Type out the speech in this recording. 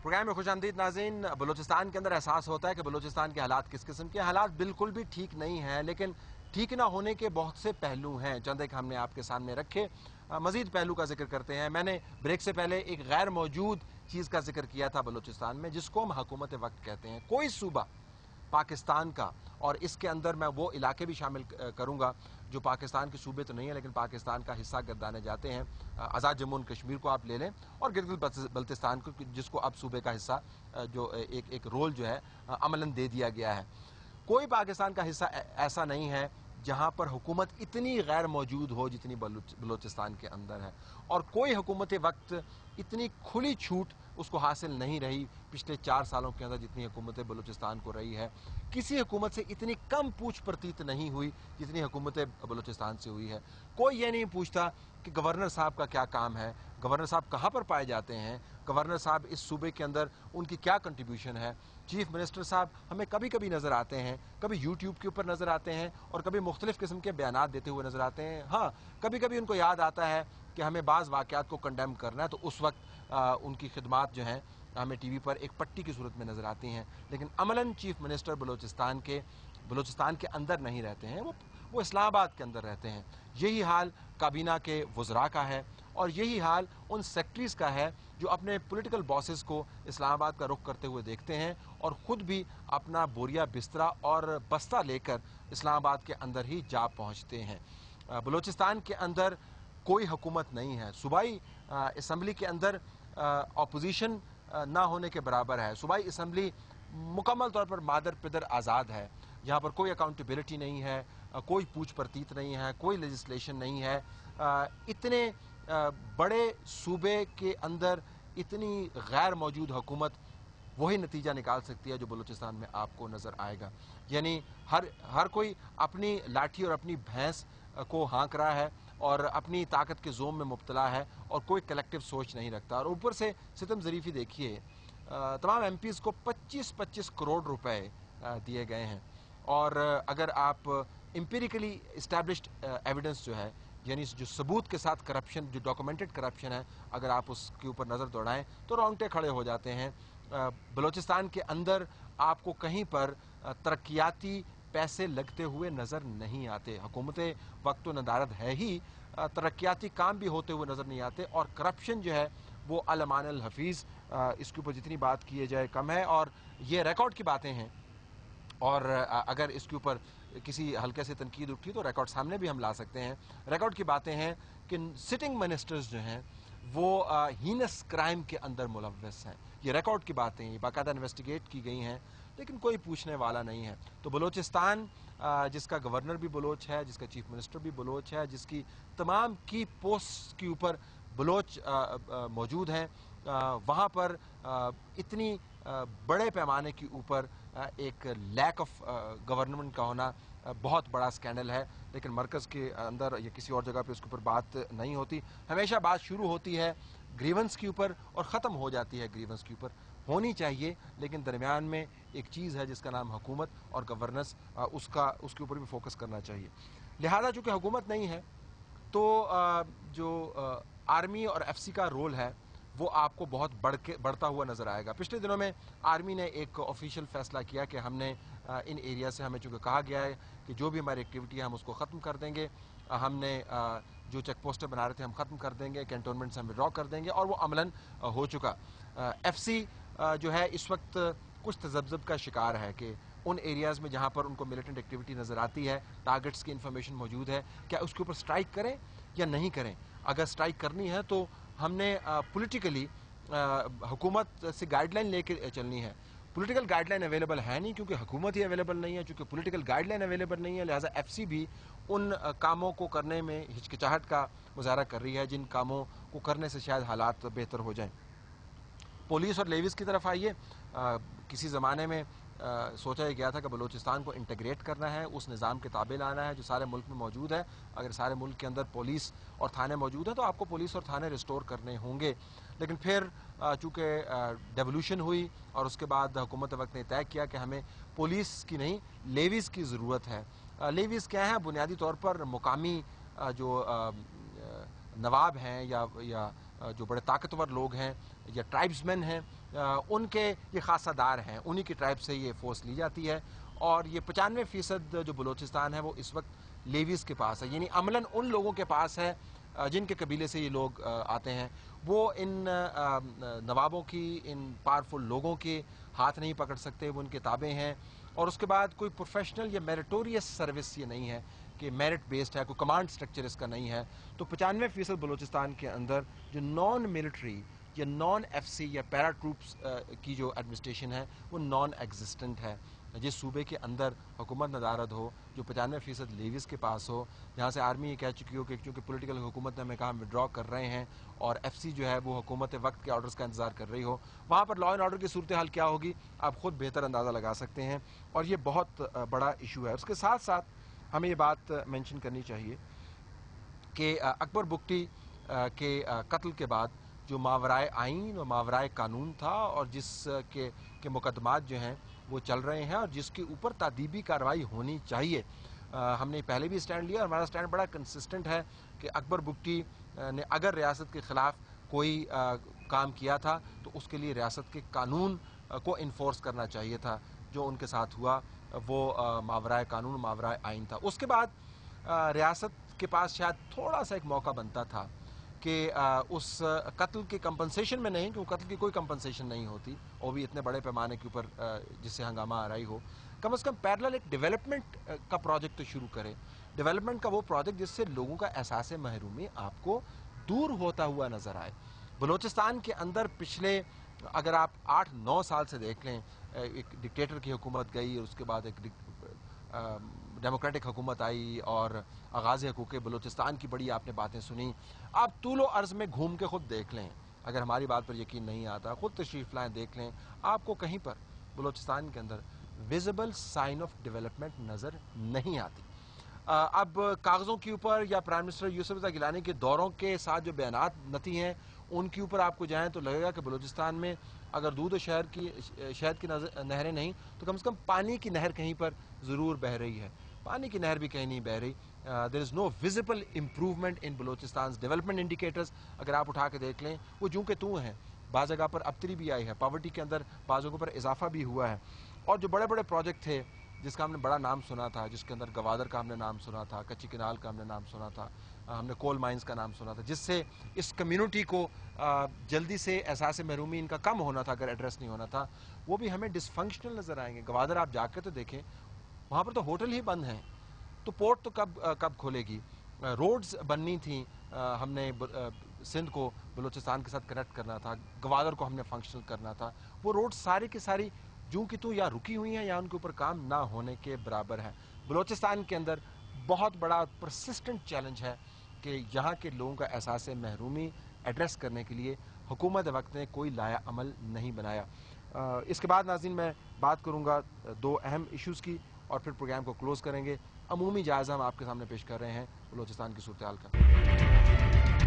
Programme में खुशामदीद नाज़रीन। बलूचिस्तान के अंदर एहसास होता है कि बलूचिस्तान के हालात किस किस्म के हालात बिल्कुल भी ठीक नहीं हैं, लेकिन ठीक ना होने के बहुत से पहलू हैं। चंद एक हमने आपके सामने रखे, मजीद पहलू का जिक्र करते हैं। मैंने ब्रेक से पहले एक गैर मौजूद चीज़ का जिक्र किया था बलूचिस्तान में, जिसको हम हुकूमत वक्त कहते हैं। कोई सूबा पाकिस्तान का, और इसके अंदर मैं वो इलाके भी शामिल करूंगा जो पाकिस्तान के सूबे तो नहीं है लेकिन पाकिस्तान का हिस्सा गर्दाने जाते हैं। आज़ाद जम्मू और कश्मीर को आप ले लें और गिलगित बल्तिस्तान को, जिसको अब सूबे का हिस्सा जो एक रोल जो है अमलन दे दिया गया है। कोई पाकिस्तान का हिस्सा ऐसा नहीं है जहां पर हुकूमत इतनी गैर मौजूद हो जितनी बलूचिस्तान के अंदर है, और कोई हुकूमत वक्त इतनी खुली छूट उसको हासिल नहीं रही पिछले 4 सालों के अंदर जितनी हुकूमत बलूचिस्तान को रही है। किसी हुकूमत से इतनी कम पूछ प्रतीत नहीं हुई जितनी हुकूमत बलूचिस्तान से हुई है। कोई ये नहीं पूछता कि गवर्नर साहब का क्या काम है, गवर्नर साहब कहाँ पर पाए जाते हैं, गवर्नर साहब इस सूबे के अंदर उनकी क्या कंट्रीब्यूशन है। चीफ मिनिस्टर साहब हमें कभी कभी नज़र आते हैं, कभी यूट्यूब के ऊपर नज़र आते हैं और कभी मुख्तलिफ किस्म के बयानात देते हुए नज़र आते हैं। हाँ, कभी कभी उनको याद आता है कि हमें बाज़ वाक़यात को कंडेम करना है, तो उस वक्त उनकी खिदमात जो हैं हमें टीवी पर एक पट्टी की सूरत में नज़र आती हैं। लेकिन अमलन चीफ मिनिस्टर बलूचिस्तान के अंदर नहीं रहते हैं, वो इस्लामाबाद के अंदर रहते हैं। यही हाल काबीना के वज़रा का है और यही हाल उन सेक्रेटरीज़ का है जो अपने पॉलिटिकल बॉसेस को इस्लामाबाद का रुख करते हुए देखते हैं और ख़ुद भी अपना बोरिया बिस्तरा और बस्ता लेकर इस्लामाबाद के अंदर ही जा पहुँचते हैं। बलूचिस्तान के अंदर कोई हुकूमत नहीं है। सूबाई असम्बली के अंदर अपोजिशन ना होने के बराबर है। सूबाई असम्बली मुकम्मल तौर पर मादर पिदर आज़ाद है। यहाँ पर कोई अकाउंटेबिलिटी नहीं है, कोई पूछ प्रतीत नहीं है, कोई लेजिस्लेशन नहीं है। इतने बड़े सूबे के अंदर इतनी गैर मौजूद हुकूमत वही नतीजा निकाल सकती है जो बलूचिस्तान में आपको नज़र आएगा। यानी हर कोई अपनी लाठी और अपनी भैंस को हाँक रहा है और अपनी ताकत के जोम में मुब्तला है और कोई कलेक्टिव सोच नहीं रखता। और ऊपर से सितम ज़रीफ़ी देखिए, तमाम एमपीज़ को 25-25 करोड़ रुपए दिए गए हैं। और अगर आप एम्पिरिकली इस्टेब्लिश्ड एविडेंस जो है, यानी जो सबूत के साथ करप्शन, जो डॉक्यूमेंटेड करप्शन है, अगर आप उसके ऊपर नज़र दौड़ाएं तो रोंगटे खड़े हो जाते हैं। बलूचिस्तान के अंदर आपको कहीं पर तरक्याती पैसे लगते हुए नज़र नहीं आते। हुकूमत वक्त तो नदारद है ही, तरक्याती काम भी होते हुए नज़र नहीं आते। और करप्शन जो है वो अलमान अल हफीज़, इसके ऊपर जितनी बात किए जाए कम है। और ये रिकॉर्ड की बातें हैं, और अगर इसके ऊपर किसी हल्के से तनकीद उठी तो रिकॉर्ड सामने भी हम ला सकते हैं। रिकॉर्ड की बातें हैं कि सिटिंग मिनिस्टर्स जो हैं वो हीनस क्राइम के अंदर मुलव्वस हैं। ये रिकॉर्ड की बातें हैं, बाकायदा इन्वेस्टिगेट की गई हैं, लेकिन कोई पूछने वाला नहीं है। तो बलूचिस्तान जिसका गवर्नर भी बलोच है, जिसका चीफ मिनिस्टर भी बलोच है, जिसकी तमाम की पोस्ट के ऊपर बलोच मौजूद हैं, वहाँ पर इतनी बड़े पैमाने के ऊपर एक लैक ऑफ गवर्नमेंट का होना बहुत बड़ा स्कैंडल है। लेकिन मरकज़ के अंदर या किसी और जगह पे उसके ऊपर बात नहीं होती। हमेशा बात शुरू होती है ग्रीवेंस के ऊपर और ख़त्म हो जाती है ग्रीवेंस के ऊपर। होनी चाहिए, लेकिन दरमियान में एक चीज़ है जिसका नाम हुकूमत और गवर्नेंस, उसके ऊपर भी फोकस करना चाहिए। लिहाजा चूँकि हुकूमत नहीं है तो जो आर्मी और एफसी का रोल है वो आपको बहुत बढ़ता हुआ नज़र आएगा। पिछले दिनों में आर्मी ने एक ऑफिशियल फैसला किया कि हमने इन एरिया से, हमें चूँकि कहा गया है कि जो भी हमारी एक्टिविटी है हम उसको ख़त्म कर देंगे, हमने जो चेक पोस्टें बना रहे थे हम ख़त्म कर देंगे, कैंटोनमेंट से हम विड्रॉ कर देंगे, और वो अमलन हो चुका। एफसी जो है इस वक्त कुछ तजब्ज़ब का शिकार है कि उन एरियाज़ में जहाँ पर उनको मिलिटेंट एक्टिविटी नज़र आती है, टारगेट्स की इन्फॉर्मेशन मौजूद है, क्या उसके ऊपर स्ट्राइक करें या नहीं करें। अगर स्ट्राइक करनी है तो हमने पॉलिटिकली हुकूमत से गाइडलाइन लेके चलनी है। पॉलिटिकल गाइडलाइन अवेलेबल है नहीं क्योंकि हुकूमत ही अवेलेबल नहीं है। चूँकि पॉलिटिकल गाइडलाइन अवेलेबल नहीं है, लिहाजा एफसी भी उन कामों को करने में हिचकिचाहट का मुजाहरा कर रही है जिन कामों को करने से शायद हालात बेहतर हो जाएं। पुलिस और लेविस की तरफ आइए। किसी ज़माने में सोचा गया था कि बलूचिस्तान को इंटीग्रेट करना है, उस निज़ाम के ताबे लाना है जो सारे मुल्क में मौजूद है। अगर सारे मुल्क के अंदर पुलिस और थाने मौजूद हैं तो आपको पुलिस और थाने रिस्टोर करने होंगे। लेकिन फिर चूँकि डेवोल्यूशन हुई और उसके बाद हुकूमत वक्त ने तय किया कि हमें पुलिस की नहीं, लेविस की ज़रूरत है। लेविस क्या है? बुनियादी तौर पर मुकामी जो نواب ہیں یا جو بڑے طاقتور لوگ ہیں یا ٹرائبسمین ہیں ان کے یہ خاصہ دار ہیں، انہی کی ٹرائب سے یہ فورس لی جاتی ہے اور یہ 95% جو بلوچستان ہے وہ اس وقت لیویز کے پاس ہے، یعنی عملاً ان لوگوں کے پاس ہے جن کے قبیلے سے یہ لوگ آتے ہیں، وہ ان نوابوں کی، ان پاورفل لوگوں کے ہاتھ نہیں پکڑ سکتے، وہ ان کے تابع ہیں اور اس کے بعد کوئی پروفیشنل یا میریٹوریس سروس یہ نہیں ہے کہ میرٹ بیسڈ ہے، کوئی کمانڈ سٹرکچر اس کا نہیں ہے، تو 95% بلوچستان کے اندر جو نان ملٹری یا نان ایف سی یا پیرا ٹروپس کی جو ایڈمنسٹریشن ہے وہ نان ایگزسٹنٹ ہے۔ جس صوبے کے اندر حکومت ندارد ہو، جو 95% لیویز کے پاس ہو، جہاں سے آرمی یہ کہہ چکی ہو کہ چونکہ پولیٹیکل حکومت نے ہمیں کہا ہم وڈرا کر رہے ہیں اور ایف سی جو ہے وہ حکومت وقت کے آرڈرز کا انتظار کر رہی ہو، وہاں پر لا اینڈ آرڈر کی صورتحال کیا ہوگی آپ خود بہتر اندازہ لگا سکتے ہیں اور یہ بہت بڑا ایشو ہے۔ اس کے ساتھ ساتھ ہمیں یہ بات مینشن کرنی چاہیے کہ اکبر بگٹی کے قتل کے بعد جو ماورائے آئین اور ماورائے قانون تھا اور جس کے مقدمات جو ہیں وہ چل رہے ہیں اور جس کے اوپر تادیبی کارروائی ہونی چاہیے، ہم نے پہلے بھی اسٹینڈ لیا اور ہمارا اسٹینڈ بڑا کنسسٹنٹ ہے کہ اکبر بگٹی نے اگر ریاست کے خلاف کوئی کام کیا تھا تو اس کے لیے ریاست کے قانون کو انفورس کرنا چاہیے تھا۔ جو ان کے ساتھ ہوا وہ ماورائے قانون ماورائے آئین تھا۔ اس کے بعد ریاست کے پاس شاید تھوڑا سا ایک موقع بنتا تھا کہ اس قتل کے کمپنسیشن میں نہیں، کیونکہ قتل کی کوئی کمپنسیشن نہیں ہوتی اور بھی اتنے بڑے پیمانے کے اوپر جس سے ہنگامہ آرائی ہو، کم از کم پیرلل ایک ڈیولپمنٹ کا پروجیکٹ تو شروع کرے، ڈیولپمنٹ کا وہ پروجیکٹ جس سے لوگوں کا احساس محرومی آپ کو دور ہوتا ہوا نظر آئے۔ بلوچستان کے اندر پچھلے اگر آپ 8-9 سال سے دیکھ لیں، ایک ڈکٹیٹر کی حکومت گئی اور اس کے بعد ایک ڈیموکریٹک حکومت آئی اور آغاز حقوق بلوچستان کی بڑی آپ نے باتیں سنی، آپ طول و عرض میں گھوم کے خود دیکھ لیں، اگر ہماری بات پر یقین نہیں آتا خود تشریف لائیں دیکھ لیں، آپ کو کہیں پر بلوچستان کے اندر ویزیبل سائن آف ڈیولپمنٹ نظر نہیں آتی۔ اب کاغذوں کے اوپر یا پرائم منسٹر یوسف رضا گیلانی کے دوروں کے ساتھ جو بیانات نتی ہیں ان کے اوپر آپ کو جائیں تو لگے گا کہ بلوچستان میں اگر دودھ و شہد کی نہریں نہیں تو کم سے کم پانی کی نہر کہیں پر ضرور بہہ رہی ہے، پانی کی نہر بھی کہیں نہیں بہہ رہی۔ There is no visible improvement in Balochistan development indicators اگر آپ اٹھا کے دیکھ لیں وہ جوں کہ توں ہیں، بعض جگہ پر ابتری بھی آئی ہے، پاورٹی کے اندر بعض جگہوں پر اضافہ بھی ہوا ہے اور جو بڑے بڑے پروجیکٹ تھے جس کا ہم نے بڑا نام سنا تھا، جس کے اندر گوادر کا ہم نے نام سنا تھا، کچی کنال کا ہم نے نام سنا تھا، ہم نے کول مائنز کا نام سنا تھا، جس سے اس کمیونٹی کو جلدی سے احساس محرومی ان کا کم ہونا تھا اگر ایڈریس نہیں ہونا تھا، وہ بھی ہمیں ڈسفنکشنل نظر آئیں گے۔ گوادر آپ جا کے تو دیکھیں وہاں پر تو ہوٹل ہی بند ہیں، تو پورٹ تو کب کھولے گی؟ روڈز بننی تھیں، ہم نے سندھ کو بلوچستان کے ساتھ کنیکٹ کرنا تھا، گوادر کو ہم نے فنکشنل کرنا تھا، وہ روڈ ساری کی ساری جوں کی تو یا رکی ہوئی ہیں یا ان کے اوپر کام نہ ہونے کے برابر ہے۔ بلوچستان کے اندر بہت بڑا پرسسٹنٹ چیلنج ہے کہ یہاں کے لوگوں کا احساس محرومی ایڈریس کرنے کے لیے حکومت وقت نے کوئی لایا عمل نہیں بنایا۔ اس کے بعد ناظرین میں بات کروں گا 2 اہم ایشوز کی اور پھر پروگرام کو کلوز کریں گے۔ عمومی جائزہ ہم آپ کے سامنے پیش کر رہے ہیں بلوچستان کی صورتحال کا۔